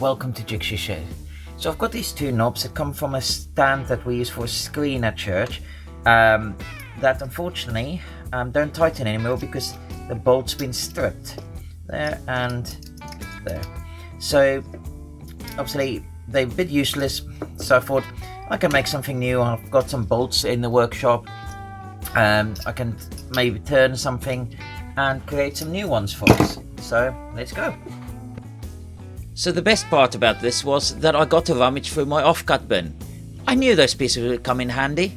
welcome to Jigsaw Shed. So I've got these two knobs that come from a stand that we use for a screen at church that unfortunately don't tighten anymore because the bolt's been stripped there and there. So obviously they're a bit useless, so I thought I can make something new. I've got some bolts in the workshop. I can maybe turn something and create some new ones for us. So let's go. So the best part about this was that I got to rummage through my offcut bin. I knew those pieces would come in handy.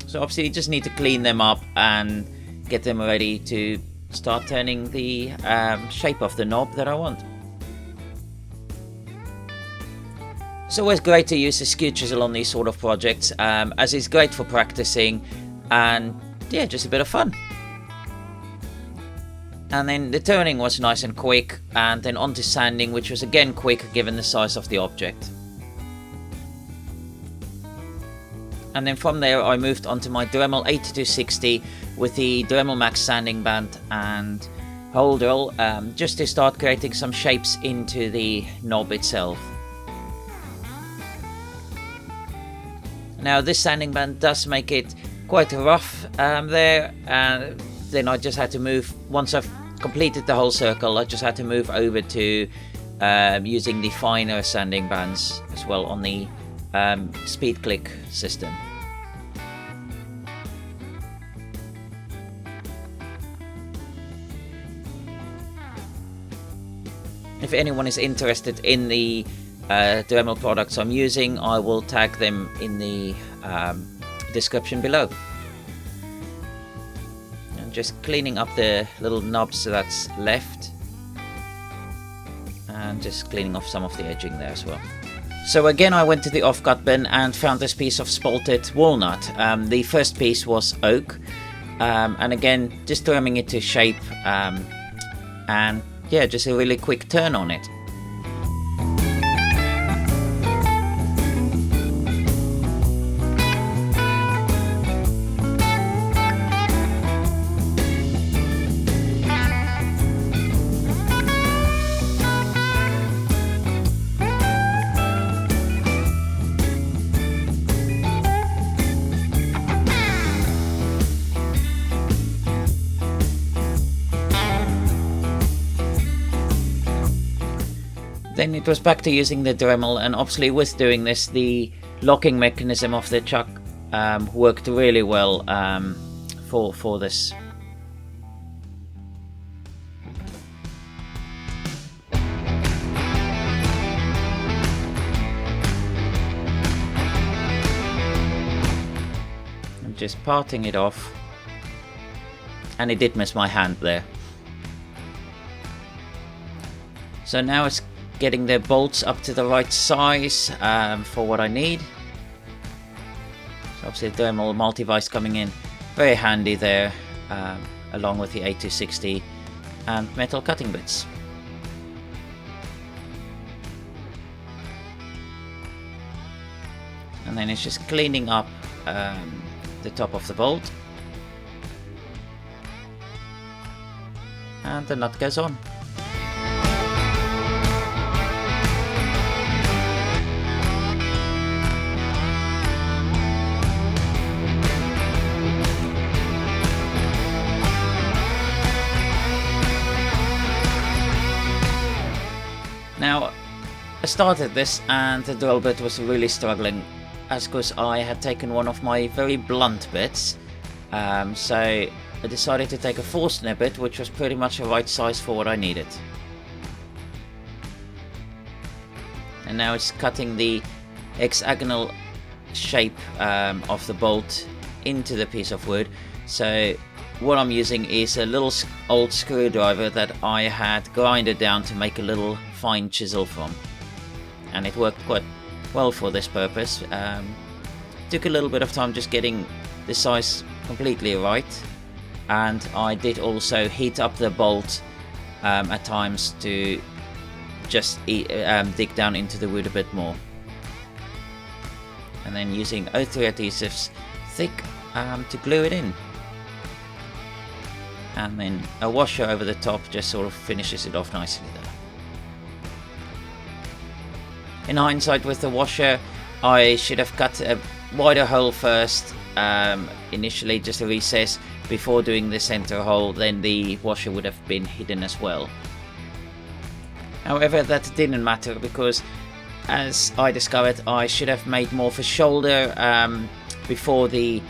So obviously you just need to clean them up and get them ready to start turning the shape of the knob that I want. It's always great to use the skew chisel on these sort of projects, as it's great for practicing and yeah, just a bit of fun. And then the turning was nice and quick, and then onto sanding, which was again quick given the size of the object. And then from there I moved onto my Dremel 8260 with the Dremel Max sanding band and holder, just to start creating some shapes into the knob itself. Now this sanding band does make it quite rough there, and then I just had to move, once I've completed the whole circle, I just had to move over to using the finer sanding bands as well on the speed click system. If anyone is interested in the Dremel products I'm using, I will tag them in the description below. Just cleaning up the little knobs that's left and just cleaning off some of the edging there as well. So again I went to the offcut bin and found this piece of spalted walnut. The first piece was oak, and again just trimming it to shape, and yeah, just a really quick turn on it. Then it was back to using the Dremel, and obviously with doing this the locking mechanism of the chuck worked really well for this. I'm just parting it off, and it did miss my hand there. So now it's getting the bolts up to the right size for what I need. So obviously the Dremel multi-vise coming in very handy there, along with the 8260 and metal cutting bits. And then it's just cleaning up the top of the bolt, and the nut goes on. Now, I started this and the drill bit was really struggling, as because I had taken one of my very blunt bits, so I decided to take a Forstner bit, which was pretty much the right size for what I needed. And now it's cutting the hexagonal shape of the bolt into the piece of wood. So what I'm using is a little old screwdriver that I had grinded down to make a little fine chisel from, and it worked quite well for this purpose. Took a little bit of time just getting the size completely right, and I did also heat up the bolt at times to just dig down into the wood a bit more, and then using O3 adhesives thick to glue it in. and then a washer over the top just sort of finishes it off nicely there. In hindsight, with the washer, I should have cut a wider hole first, initially just a recess, before doing the center hole. Then the washer would have been hidden as well. However, that didn't matter, because as I discovered, I should have made more of a shoulder before the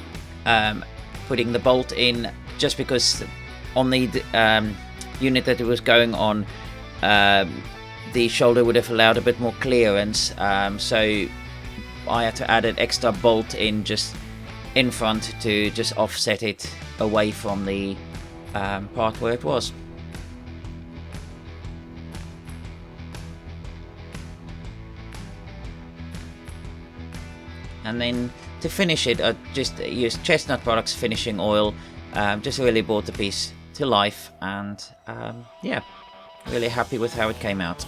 putting the bolt in, just because on the unit that it was going on, the shoulder would have allowed a bit more clearance, so I had to add an extra bolt in just in front to just offset it away from the part where it was. And then to finish it, I just used Chestnut Products finishing oil, just really brought the piece to life, and yeah, really happy with how it came out.